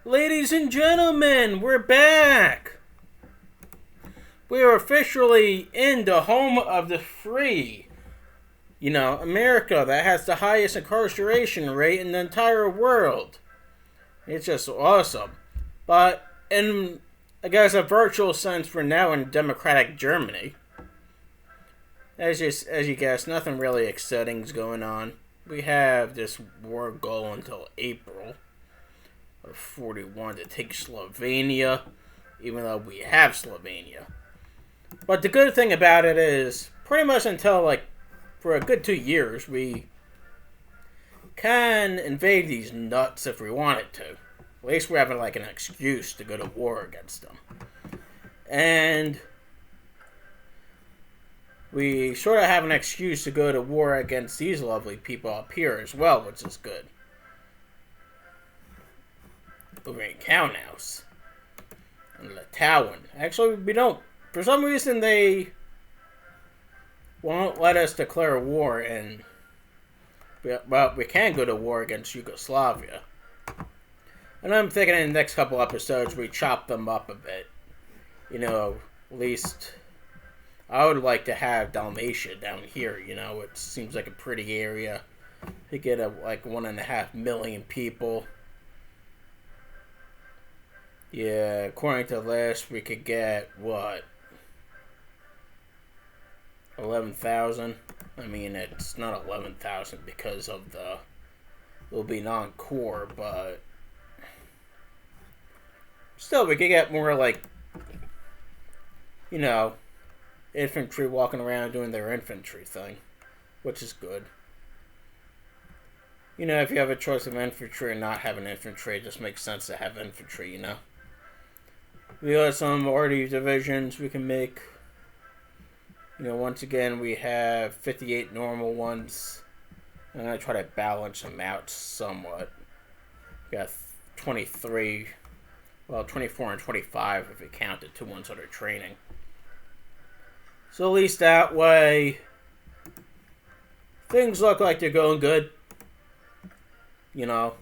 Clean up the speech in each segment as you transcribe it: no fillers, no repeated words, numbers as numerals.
Ladies and gentlemen, we're back! We are officially in the home of the free. You know, America that has the highest incarceration rate in the entire world. It's just awesome. But in, I guess, a virtual sense, we're now in democratic Germany. As you guess, nothing really exciting is going on. We have this war goal until April of 41 to take Slovenia, even though we have Slovenia. But the good thing about it is, pretty much until for a good 2 years, we can invade these nuts if we wanted to. At least we're having an excuse to go to war against them. And we sort of have an excuse to go to war against these lovely people up here as well, which is good. Over in Kaunas and Litauen. Actually, we don't. For some reason, they won't let us declare war, but we can go to war against Yugoslavia. And I'm thinking in the next couple episodes we chop them up a bit. You know, at least I would like to have Dalmatia down here. You know, it seems like a pretty area. You get 1.5 million people. Yeah, according to this, we could get, 11,000? I mean, it's not 11,000 because of it'll be non-core, but still, we could get more, infantry walking around doing their infantry thing, which is good. You know, if you have a choice of infantry and not having infantry, it just makes sense to have infantry, you know? We got some arty divisions we can make. You know, once again, we have 58 normal ones. I'm going to try to balance them out somewhat. We got 23, 24 and 25 if you count the 2 ones that are training. So at least that way, things look like they're going good. You know,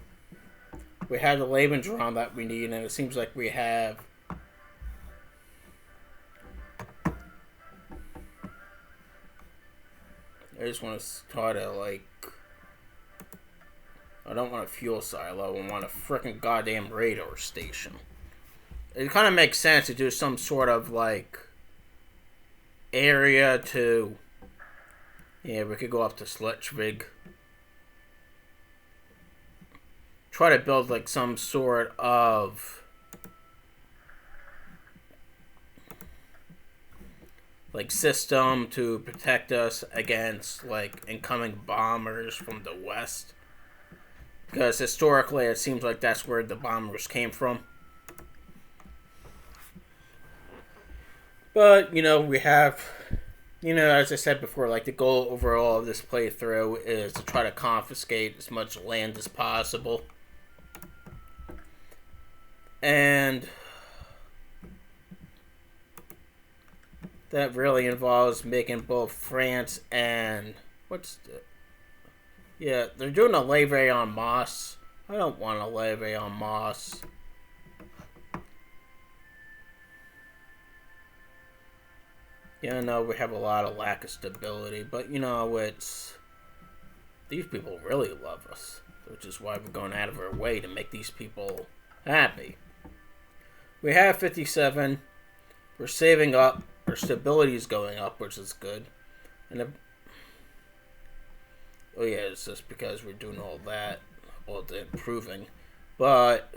we have the Lebensraum that we need, and it seems like we have I just want to try to, I don't want a fuel silo. I want a frickin' goddamn radar station. It kind of makes sense to do some sort of, area to... Yeah, we could go up to Schleswig. Try to build, some sort of... system to protect us against, incoming bombers from the west. Because historically, it seems like that's where the bombers came from. But, we have, as I said before, the goal overall of this playthrough is to try to confiscate as much land as possible. And that really involves making both France and... Yeah, they're doing a levy on Moss. I don't want a levy on Moss. Yeah, I know we have a lot of lack of stability, but, it's... These people really love us, which is why we're going out of our way to make these people happy. We have 57. We're saving up. Our stability is going up, which is good. And it's just because we're doing all that, all the improving. But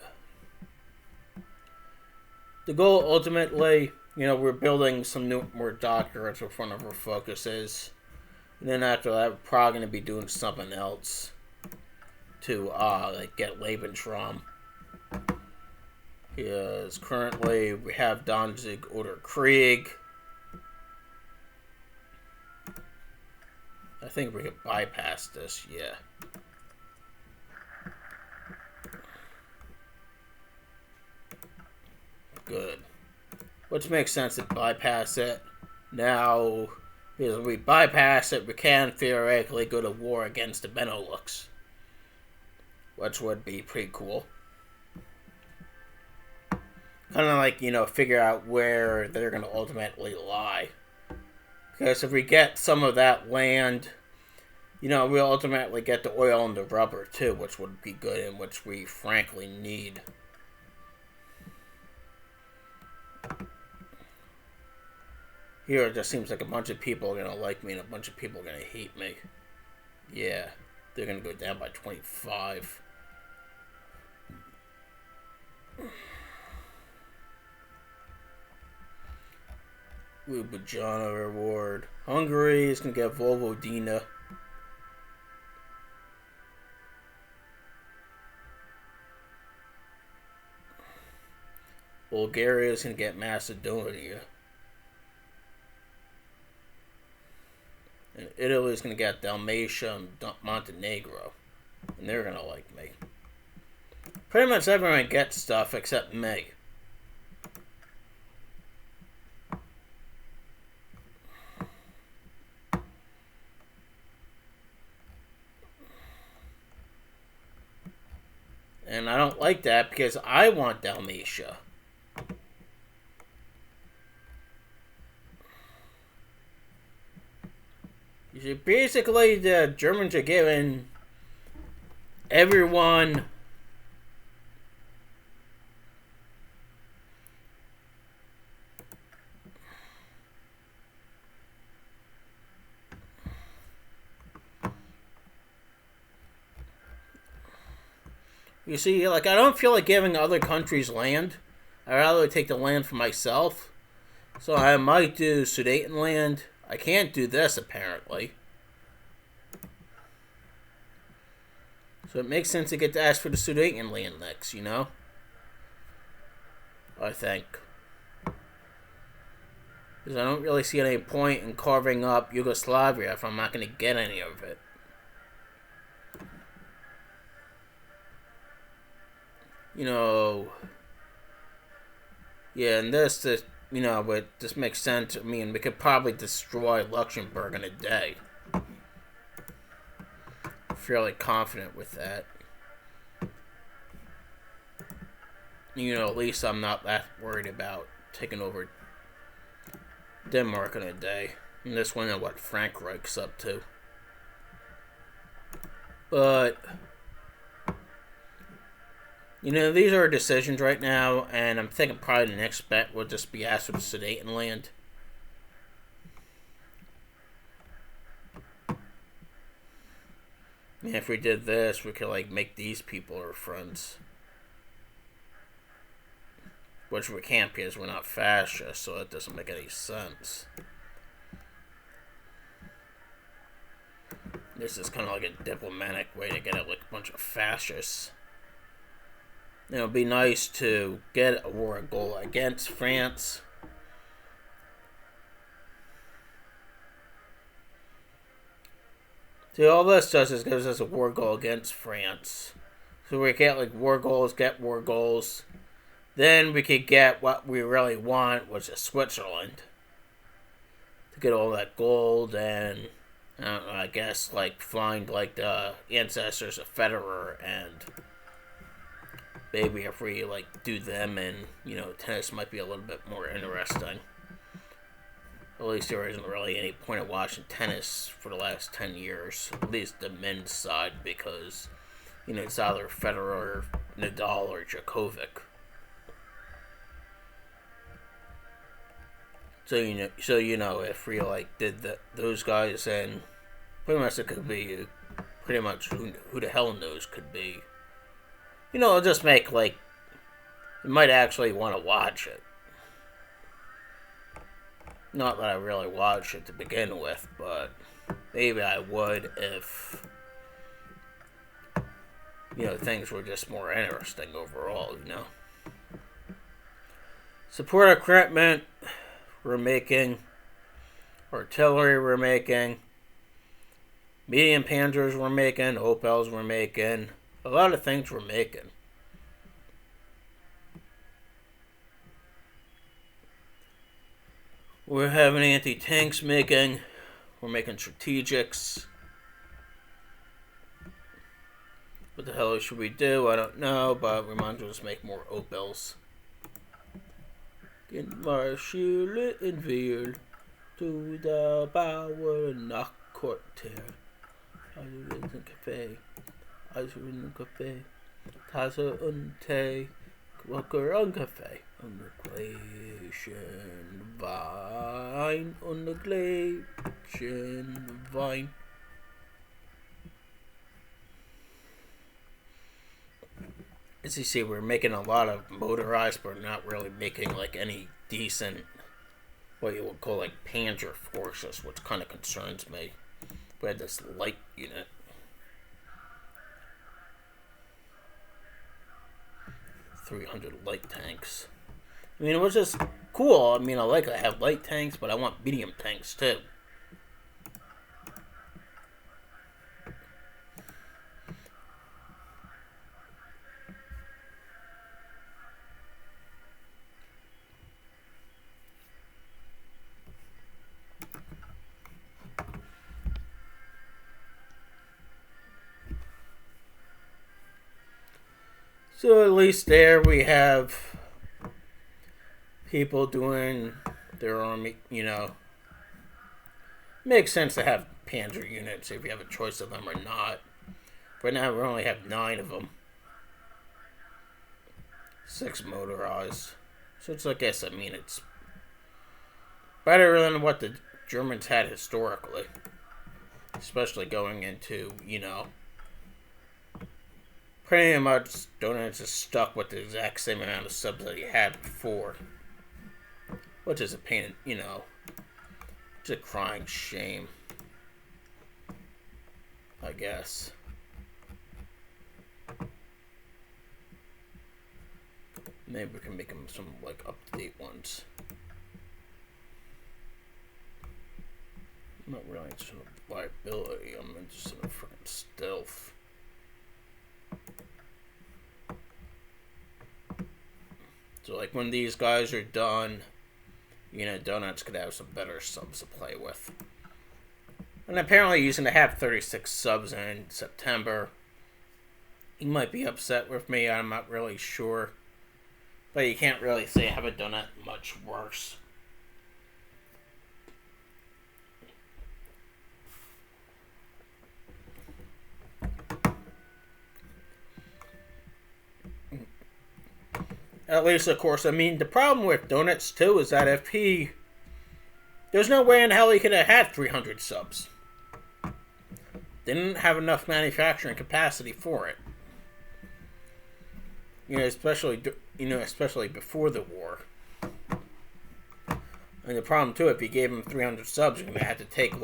the goal ultimately, we're building some more doctorates where one of our focus is. And then after that, we're probably going to be doing something else to get Lebensraum. Because currently we have Danzig oder Krieg. I think we could bypass this, yeah. Good. Which makes sense to bypass it. Now, if we bypass it, we can theoretically go to war against the Benelux. Which would be pretty cool. kind of like, figure out where they're going to ultimately lie. Because if we get some of that land, we'll ultimately get the oil and the rubber too, which would be good and which we frankly need. Here it just seems like a bunch of people are going to like me and a bunch of people are going to hate me. Yeah, they're going to go down by 25. Ljubljana reward. Hungary is going to get Vojvodina. Bulgaria is going to get Macedonia. And Italy is going to get Dalmatia and Montenegro. And they're going to like me. Pretty much everyone gets stuff except me. And I don't like that because I want Dalmatia. Basically, the Germans are giving everyone I don't feel like giving other countries land. I'd rather take the land for myself. So I might do Sudetenland. I can't do this, apparently. So it makes sense to get to ask for the Sudetenland next, I think. Because I don't really see any point in carving up Yugoslavia if I'm not going to get any of it. Yeah, and this makes sense. I mean, we could probably destroy Luxembourg in a day. I'm fairly confident with that. At least I'm not that worried about taking over Denmark in a day. And this one and what Frankreich's up to. But these are decisions right now, and I'm thinking probably the next bet will just be asked for the Sudetenland. And if we did this, we could, make these people our friends. Which we can't because we're not fascist, so that doesn't make any sense. This is kind of like a diplomatic way to get a bunch of fascists. It would be nice to get a war goal against France. See, all this does is gives us a war goal against France. So we get war goals, Then we could get what we really want, which is Switzerland. To get all that gold and, I guess, find, the ancestors of Federer and maybe if we, do them and, tennis might be a little bit more interesting. At least there isn't really any point of watching tennis for the last 10 years. At least the men's side, because, it's either Federer, Nadal, or Djokovic. So, if we, did those guys, then pretty much it could be, who the hell knows could be. It'll just make, you might actually want to watch it. Not that I really watch it to begin with, but maybe I would if, things were just more interesting overall, Support equipment we're making. Artillery we're making. Medium Panzers we're making. Opels we're making. A lot of things we're making. We're having anti-tanks making. We're making strategics. What the hell should we do? I don't know, but we might as well just make more Opels. in my shield and veil to the power knock cocktail. I in the cafe. I in the cafe. Tasse und Tee. Walker und Kaffee. Und Gläschen Wein. Und Gläschen Wein. As you see, we're making a lot of motorized, but not really making like any decent, what you would call like Panzer forces, which kind of concerns me. We had this light unit. .300 light tanks. I mean, it was just cool. I mean, I have light tanks, but I want medium tanks too. So at least there we have people doing their army, Makes sense to have Panzer units if you have a choice of them or not. Right now we only have 9 of them. 6 motorized. So it's, it's better than what the Germans had historically. Especially going into, pretty much Donuts is stuck with the exact same amount of subs that he had before. Which is a pain, it's a crying shame. I guess. Maybe we can make them some, up-to-date ones. I'm not really interested in liability, I'm interested in freaking stealth. So, when these guys are done, Donuts could have some better subs to play with. And apparently he's going to have 36 subs in September. He might be upset with me, I'm not really sure. But you can't really say I haven't done it much worse. At least, of course, the problem with Donuts, too, is that there's no way in hell he could have had 300 subs. Didn't have enough manufacturing capacity for it. Especially before the war. And the problem, too, if you gave him 300 subs, you're going to have to take,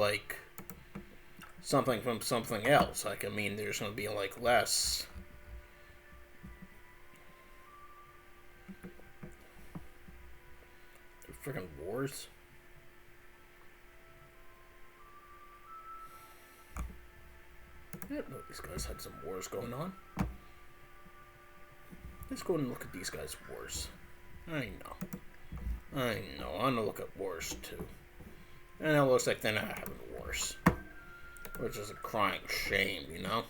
something from something else. There's going to be, less. Freaking wars. I didn't know these guys had some wars going on. Let's go and look at these guys' wars. I know. I'm gonna look at wars too. And it looks like they're not having wars. Which is a crying shame, I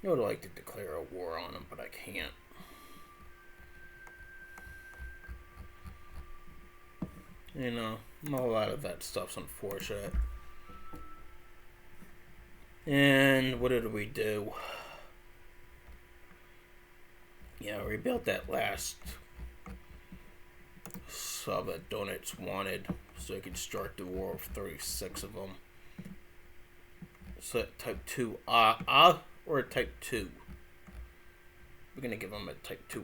would like to declare a war on them, but I can't. A lot of that stuff's unfortunate. And what did we do? Yeah, we rebuilt that last sub that Donuts wanted so he could start the war with 36 of them. So type 2 or type 2? We're gonna give him a type 2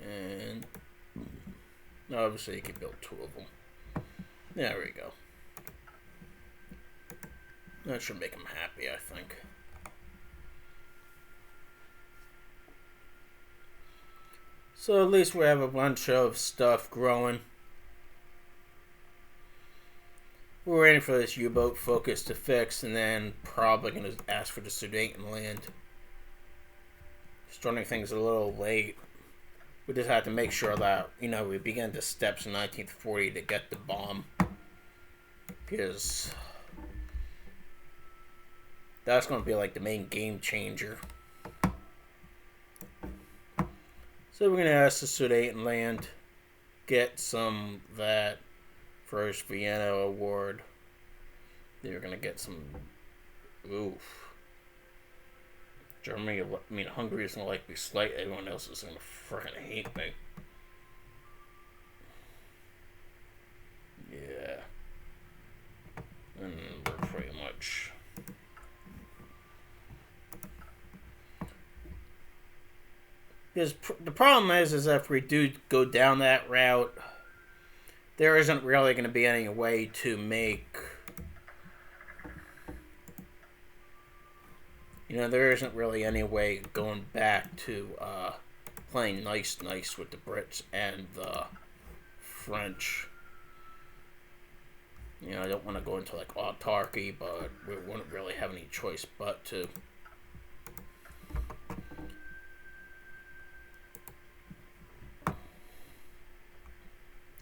And obviously you can build 2 of them. There we go. That should make him happy, I think. So at least we have a bunch of stuff growing. We're waiting for this U-boat focus to fix, and then probably going to ask for the Sudetenland. Starting things a little late. We just have to make sure that, we begin the steps in 1940 to get the bomb. Because That's going to be like the main game changer. So we're going to ask the Sudetenland get some of that first Vienna award. They're going to get some. Oof. Germany, I mean, Hungary is going to like me slight. Everyone else is going to freaking hate me. Yeah. And we're pretty much. Because the problem is if we do go down that route, there isn't really going to be any way to make. There isn't really any way going back to playing nice with the Brits and the French. I don't want to go into like autarky, but we wouldn't really have any choice but to.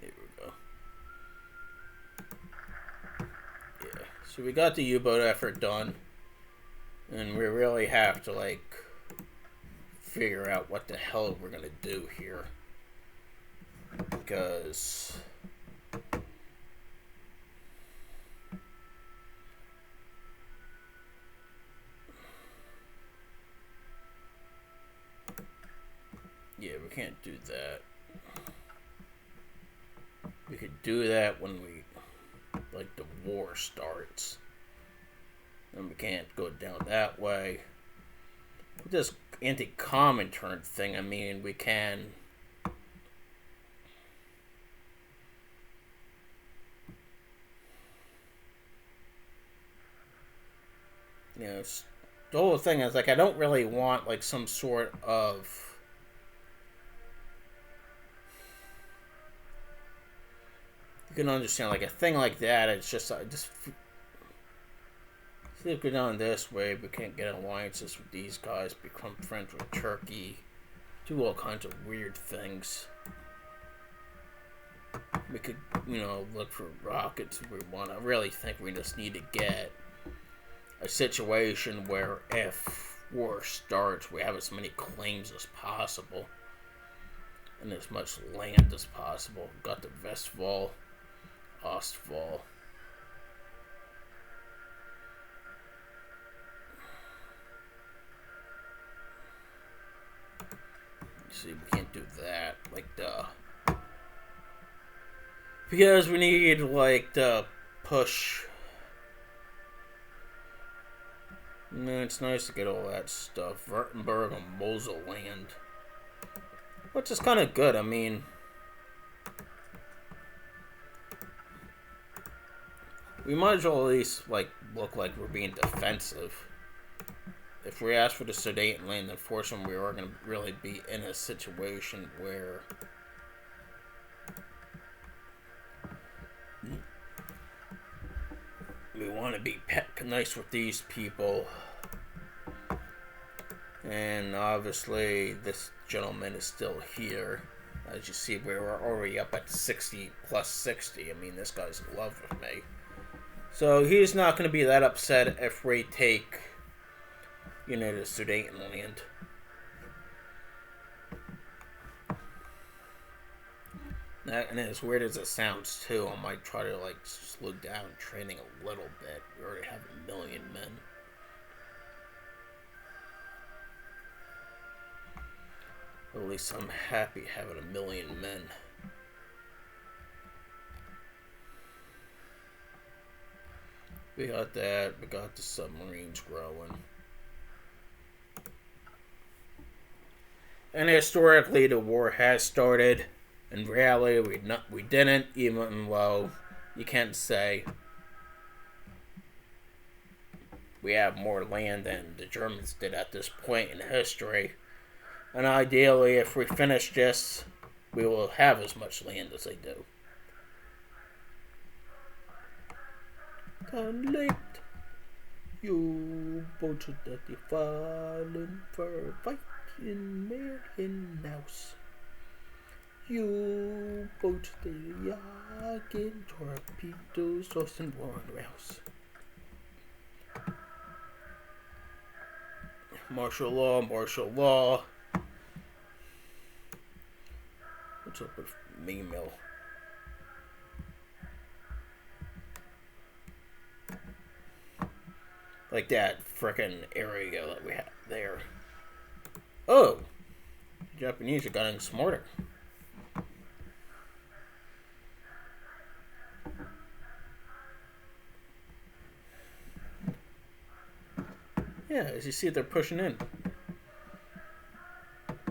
Here we go. Yeah, so we got the U-boat effort done. And we really have to, like, figure out what the hell we're going to do here. Because. Yeah, we can't do that. We could do that when the war starts. And we can't go down that way. With this anti-Comintern thing, I mean, we can. The whole thing is, like, I don't really want, like, some sort of. You can understand, like, a thing like that, it's just. See if we go down this way, we can't get alliances with these guys, become friends with Turkey, do all kinds of weird things. We could, look for rockets if we want. I really think we just need to get a situation where if war starts, we have as many claims as possible and as much land as possible. We've got the Westfall, Ostfall. See, we can't do that. Like, because we need, like, to push. It's nice to get all that stuff. Württemberg and Mosel land. Which is kind of good. I mean, we might as well at least, like, look like we're being defensive. If we ask for the Sudetenland, unfortunately, we are going to really be in a situation where we want to be nice with these people. And obviously, this gentleman is still here. As you see, we were already up at 60 plus 60. I mean, this guy's in love with me. So he's not going to be that upset if we take. The Sudetenland. And as weird as it sounds, too, I might try to, like, slow down training a little bit. We already have 1 million men. At least I'm happy having 1 million men. We got that. We got the submarines growing. And historically, the war has started. In reality, we didn't, even though you can't say we have more land than the Germans did at this point in history. And ideally, if we finish this, we will have as much land as they do. Conflict. You boats that they fallen for fight in American house. You boats they yakin torpedoes, sauce and warren rouse. Martial law, martial law. What's up with me mill? Like that frickin' area that we have there. Oh! The Japanese are getting smarter. Yeah, as you see, they're pushing in.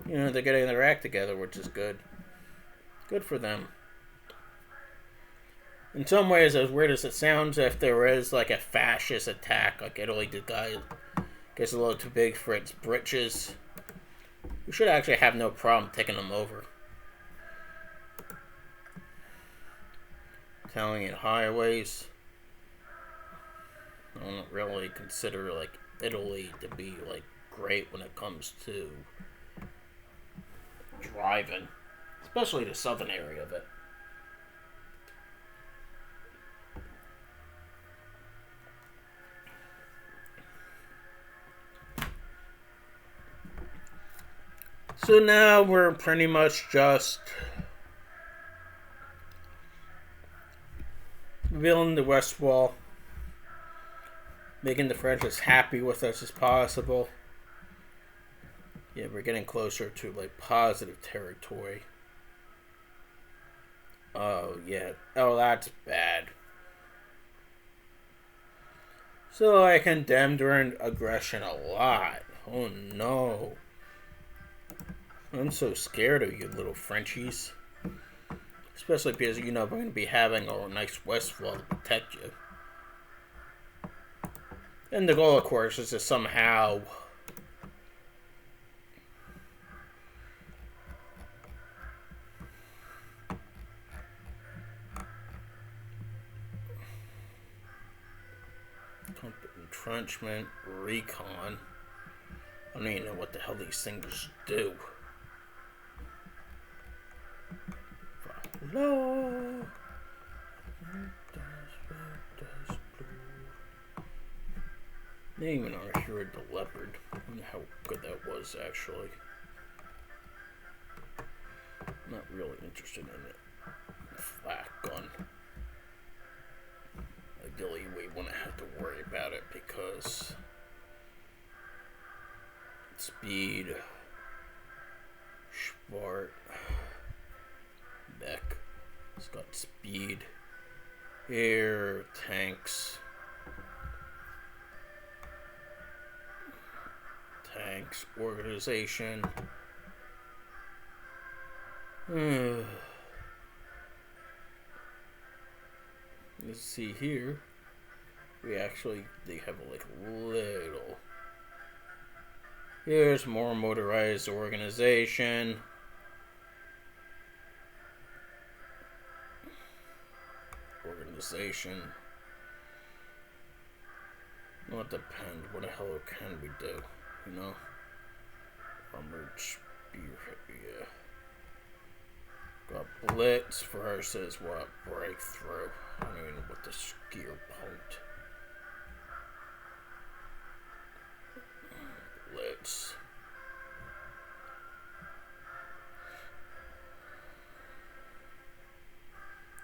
You know, they're getting their act together, which is good. Good for them. In some ways, as weird as it sounds, if there is like a fascist attack, like Italy, the guy gets a little too big for its britches, we should actually have no problem taking them over. Italian highways. I don't really consider like Italy to be like great when it comes to driving, especially the southern area of it. So now we're pretty much just building the west wall, making the French as happy with us as possible. Yeah, we're getting closer to like positive territory. Oh yeah. Oh, that's bad. So I condemned their aggression a lot. Oh no. I'm so scared of you little Frenchies. Especially because you know we're going to be having a nice west wall to protect you. And the goal, of course, is to somehow entrenchment, recon. I don't even know what the hell these things do. Hello. They even are here the leopard. I wonder how good that was actually. I'm not really interested in it. Flat gun. Ideally, we wouldn't have to worry about it because speed, Sport, Beck. It's got speed, air, tanks. Tanks, organization. Let's see here. They have like little. Here's more motorized organization. Well, it depends. What the hell can we do? You know? Armored spearhead, yeah. Got Blitz versus what? Breakthrough. I don't even know what the skier point. Blitz.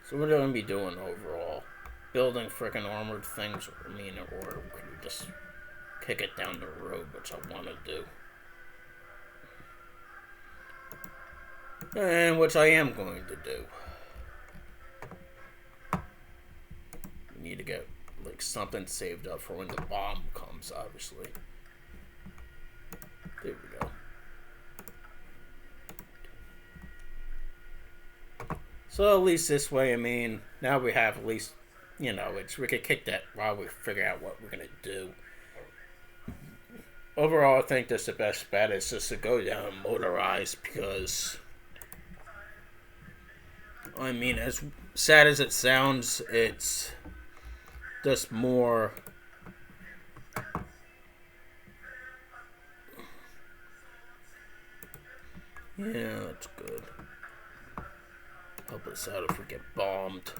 So what are we going to be doing overall? Building frickin' armored things, or could we just kick it down the road, which I want to do. And which I am going to do. We need to get like something saved up for when the bomb comes, obviously. There we go. So at least this way, I mean, now we have at least, you know, we could kick that while we figure out what we're going to do. Overall, I think that's the best bet is just to go down motorized because, I mean, as sad as it sounds, it's just more. Yeah, that's good. Help us out if we get bombed.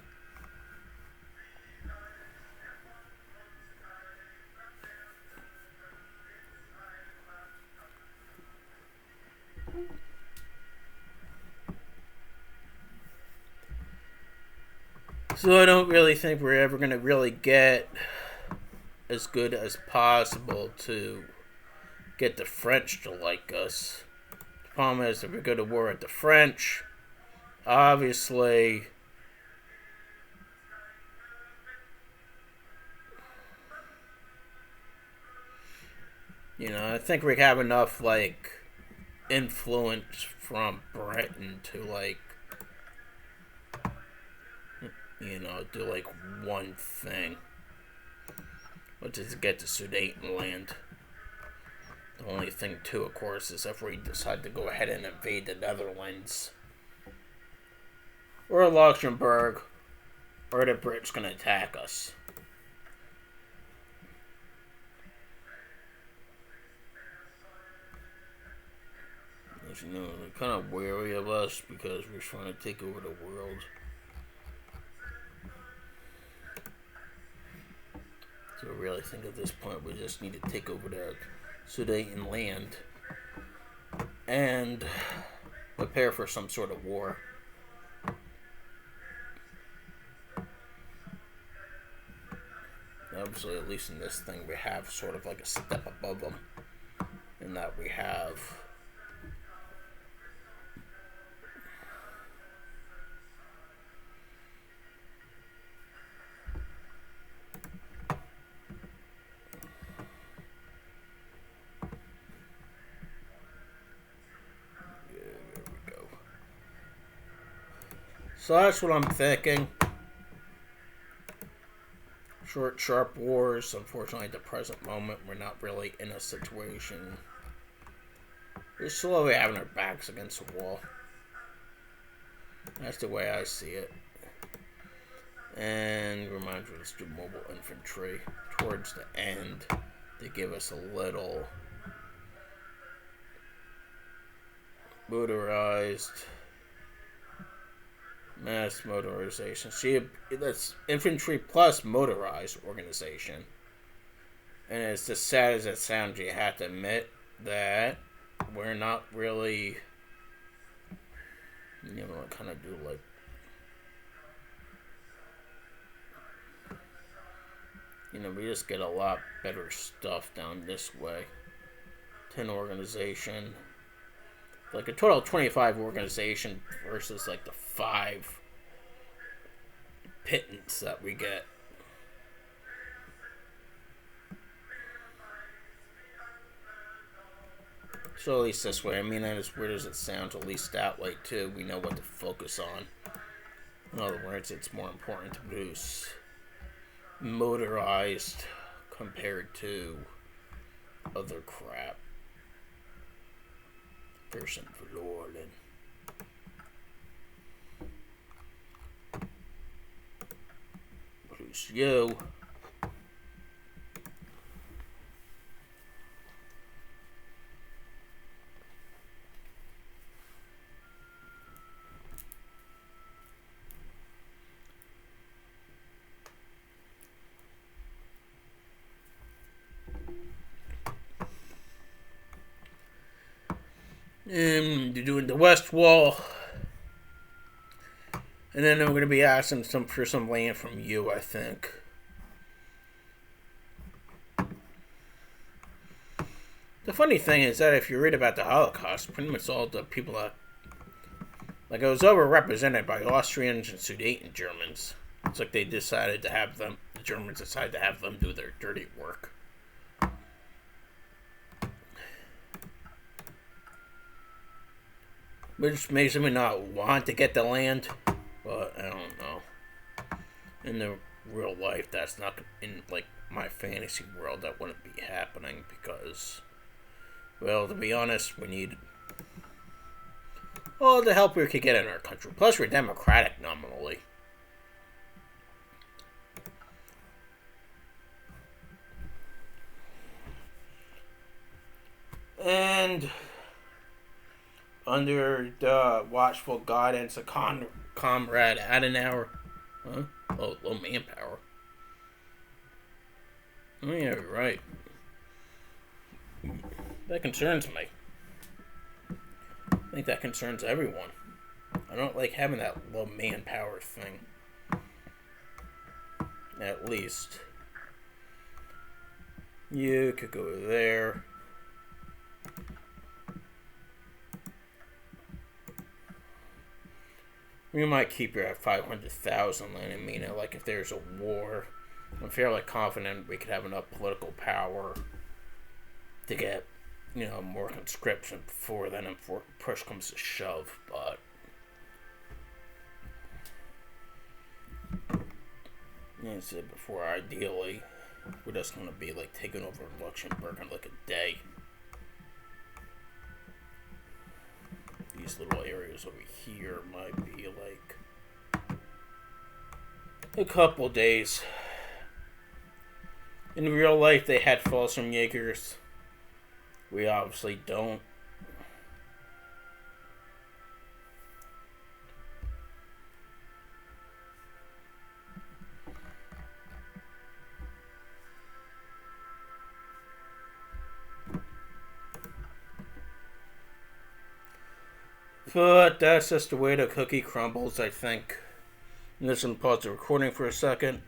So I don't really think we're ever going to really get as good as possible to get the French to like us. The problem is, if we go to war with the French, obviously, I think we have enough, like, influence from Britain to, like, do, like, one thing. Which is to get the Sudetenland. The only thing, too, of course, is if we decide to go ahead and invade the Netherlands. Or Luxembourg. Or the Brits going to attack us. As you know, they're kind of wary of us because we're trying to take over the world. So I really think at this point we just need to take over the Sudetenland and prepare for some sort of war. Obviously, at least in this thing, we have sort of like a step above them, in that we have So that's what I'm thinking. Short, sharp wars. Unfortunately, at the present moment, we're not really in a situation. We're slowly having our backs against the wall. That's the way I see it. And remind you, let's do mobile infantry towards the end to give us a little motorized mass motorization. See, that's infantry plus motorized organization. And as sad as it sounds, you have to admit that we're not really, kind of do like, we just get a lot better stuff down this way. 10 organization. Like a total of 25 organization versus like the 5 pittance that we get. So at least this way, as weird as it sounds, at least that way too, we know what to focus on. In other words, it's more important to produce motorized compared to other crap. Person verloren. Produce you. And you're doing the West Wall. And then I'm going to be asking for some land from you, I think. The funny thing is that if you read about the Holocaust, pretty much all the people that... Like, it was overrepresented by Austrians and Sudeten Germans. It's like they decided to have them... The Germans decided to have them do their dirty work. Which makes me not want to get the land, but I don't know. In the real life, that's not in like my fantasy world. That wouldn't be happening because, well, to be honest, we need all the help we could get in our country. Plus, we're democratic nominally. And under the watchful guidance of Comrade Adenauer. Huh? Oh, low manpower. Oh, yeah, you're right. That concerns me. I think that concerns everyone. I don't like having that low manpower thing. At least. You could go there. We might keep her at 500,000, and I mean, like, if there's a war, I'm fairly confident we could have enough political power to get, more conscription before then, and before push comes to shove, but as I said before, ideally, we're just going to be, like, taking over Luxembourg in, like, a day. These little areas over here might be, like, a couple days. In real life, they had Folsom Jaegers. We obviously don't. But that's just the way the cookie crumbles, I think. I'm just going to pause the recording for a second.